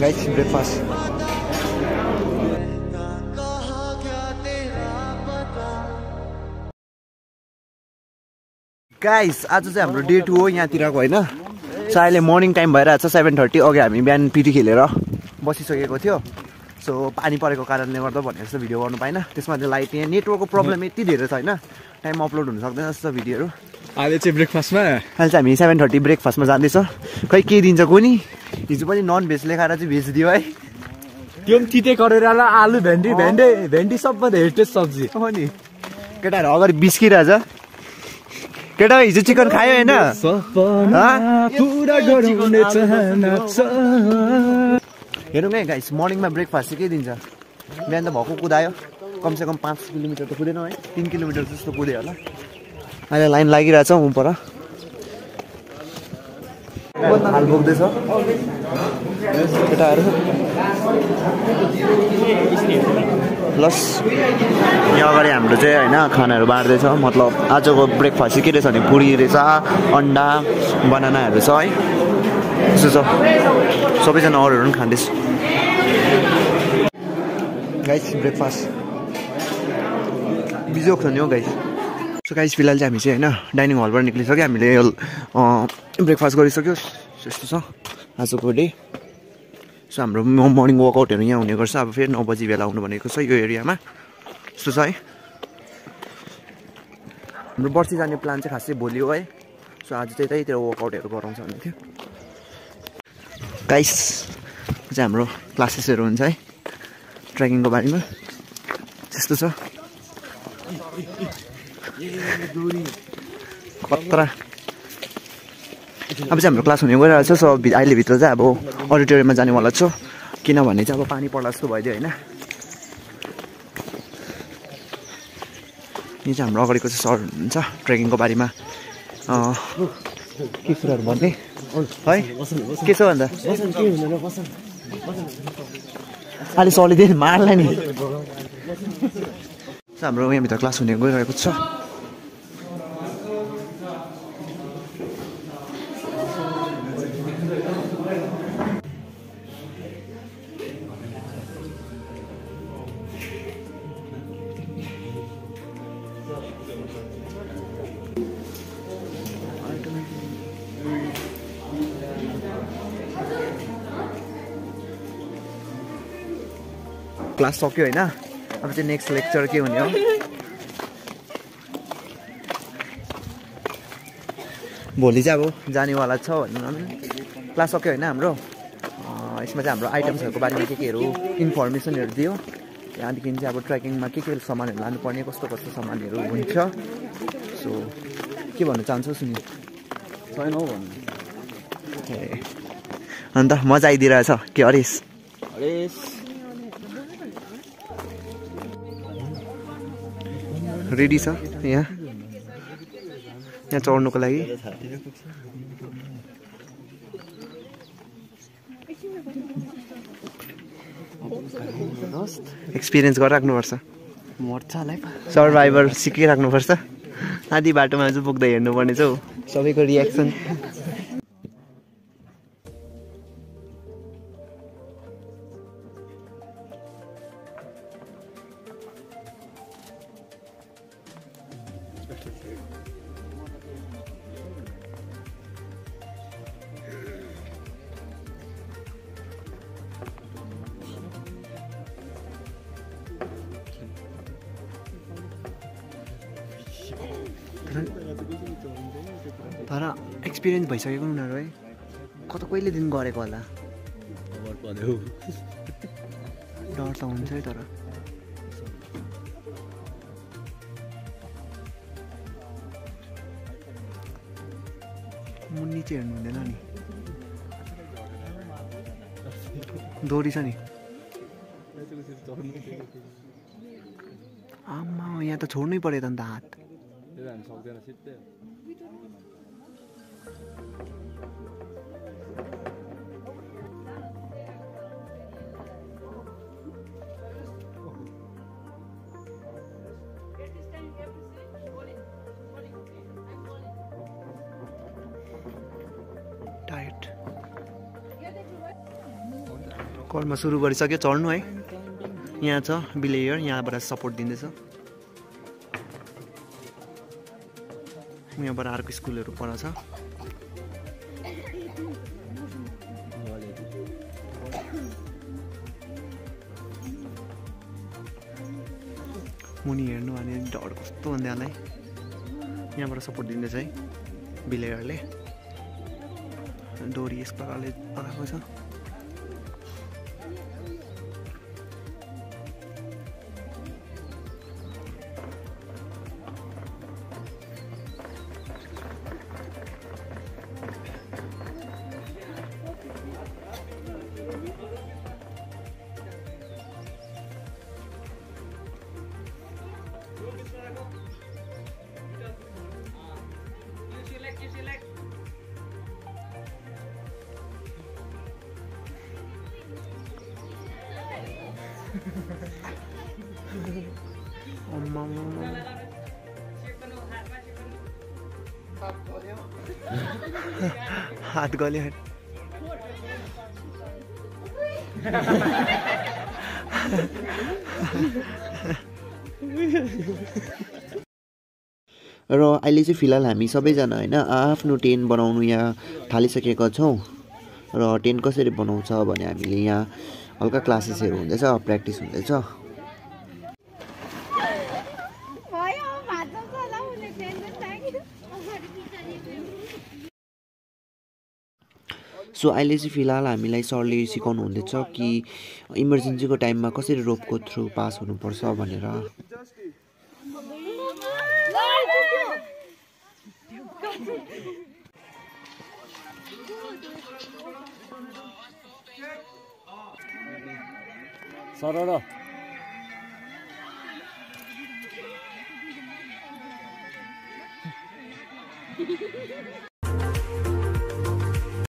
Guys, breakfast. Guys, आज चाहिँ हाम्रो डे 2 हो यहाँतिरको हैन। सो अहिले मर्निङ टाइम भइरहेछ 7:30 अघि हामी बिहान पिटी खेलेर बसिसकेको थियो। सो पानी परेको कारणले गर्दा भने जस्तो भिडियो गर्नु पाएन। त्यसमा चाहिँ लाइट यहाँ नेटवर्कको प्रब्लम यति धेरै छ हैन। टाइम अपलोड हुन सक्दैन जस्तो भिडियोहरु। अहिले चाहिँ ब्रेकफास्टमा अहिले चाहिँ हामी 7:30 ब्रेकफास्टमा जाँदैछ। खै के दिन्छ कोनी? हिजो पनि नन भेज लेखाएर चाहिँ भेज दियो है। त्यो पनि तिते करेराला आलु भेन्डी सबभन्दा हेटेस्ट सब्जी हो नि। केटाहरु अगाडि बिस्किरहेछ। केटा हिजो चिकन खायो हैन? हेरौँ है गाइस, मर्निङमा ब्रेकफास्ट चाहिँ के दिन्छ? बिहान त भक्कु कुदायो, कमसेकम 5 किलोमिटर त कुदेन है, 3 किलोमिटर जस्तो कुद्यो होला। अहिले लाइन लागिरहेछ उपर हाल बोक्दैछ केटाहरू। प्लस यहाँ अगाडि हाम्रो चाहिँ होइन खानाहरू बाँड्दैछ। मतलब आजको ब्रेकफास्ट चाहिँ के रहेछ भने पुरी रहेछ, अन्डा, बनानाहरू छ है। यसो छ, सबैजना अरूहरू पनि खाँदैछ। गाइस ब्रेकफास्ट बिजोक छ नि हो गाइस। सो गाइस फिलहाल चाहिँ हामी चाहिँ होइन डाइनिङ हलबाट निक्लिसक्यो। हामीले ब्रेकफास्ट गरिसक्यो। यस्तो छ आजको डे। सो हाम्रो मर्निङ वर्कआउटहरू यहाँ हुने गर्छ। अब फेरि 9 बजी बेला आउनु भनेको छ यो एरियामा। यस्तो छ है। हाम्रो बर्सी जाने प्लान चाहिँ खासै भोलि हो है। सो आज चाहिँ त्यहीतिर वर्कआउटहरू गराउँछ भन्ने थियो। गाइस चाहिँ हाम्रो क्लासेसहरू हुन्छ है ट्रेकिङको बारेमा। त्यस्तो छ खतरा। अब चाहिँ हाम्रो क्लास हुने गइरहेको छ। सो अहिले भित्र चाहिँ अब अडिटोरियममा जानेवाला छ। किनभने चाहिँ अब पानी पर्ला जस्तो भइदियो होइन। यो चाहिँ हाम्रो अगाडिको चाहिँ सर हुन्छ ट्रेकिङको बारेमा के कुराहरू भन्ने है। के छ भन्दा अलि सरले दिए मार्ला नि। हाम्रो यहाँभित्र क्लास हुने गइरहेको छ। क्लास सक्यो होइन। अब चाहिँ नेक्स्ट लेक्चर के हुने हो? भोलि चाहिँ अब जानेवाला छ भनौँ न। क्लास सक्यो होइन हाम्रो। यसमा चाहिँ हाम्रो आइटम्सहरूको बारेमा केहरू इन्फर्मेसनहरू दियो। त्यहाँदेखि चाहिँ अब ट्रेकिङमा के सामानहरू लानुपर्ने, कस्तो कस्तो सामानहरू हुन्छ। सो के भन्न चाहन्छौ सुनि? छैन हौ भन्नु। ए अन्त मजा आइदिरहेछ के हरेस? रेडी छ यहाँ चढ्नुको लागि। एक्सपिरियन्स गरिराख्नुपर्छ। सर्भाइभर सिकिराख्नुपर्छ। आधी बाटोमा चाहिँ पुग्दा हेर्नुपर्ने छ हौ सबैको रियाक्सन। तर एक्सपिरियन्स भइसकेको उनीहरू है। कहिलेदेखि गरेको होला? डर त हुन्छ है। तर मुनि चाहिँ हेर्नु हुँदैन नि, दोरी छ नि। आमा यहाँ त छोड्नै पर्यो त अन्त हात। कर्म सुरु गरिसक्यो चढ्नु है यहाँ छ बिलेयर यहाँबाट सपोर्ट दिँदैछ यहाँबाट अर्को स्कुलहरू पर छ मुनि हेर्नु अनि डर कस्तो भन्दैलाई यहाँबाट सपोर्ट दिँदैछ है बिलेयरले डोरी यस प्रकारले लगाएको छ हात गल्यो र अहिले चाहिँ फिलहाल हामी सबैजना होइन आफ्नो टेन्ट बनाउनु यहाँ थालिसकेका छौँ र टेन्ट कसरी बनाउँछ भने हामीले यहाँ हल्का क्लासेसहरू हुँदैछ प्र्याक्टिस हुँदैछ सो अहिले चाहिँ फिलहाल हामीलाई सरले सिकाउनु हुँदैछ कि इमर्जेन्सीको टाइममा कसरी रोपको थ्रु पास हुनुपर्छ भनेर सर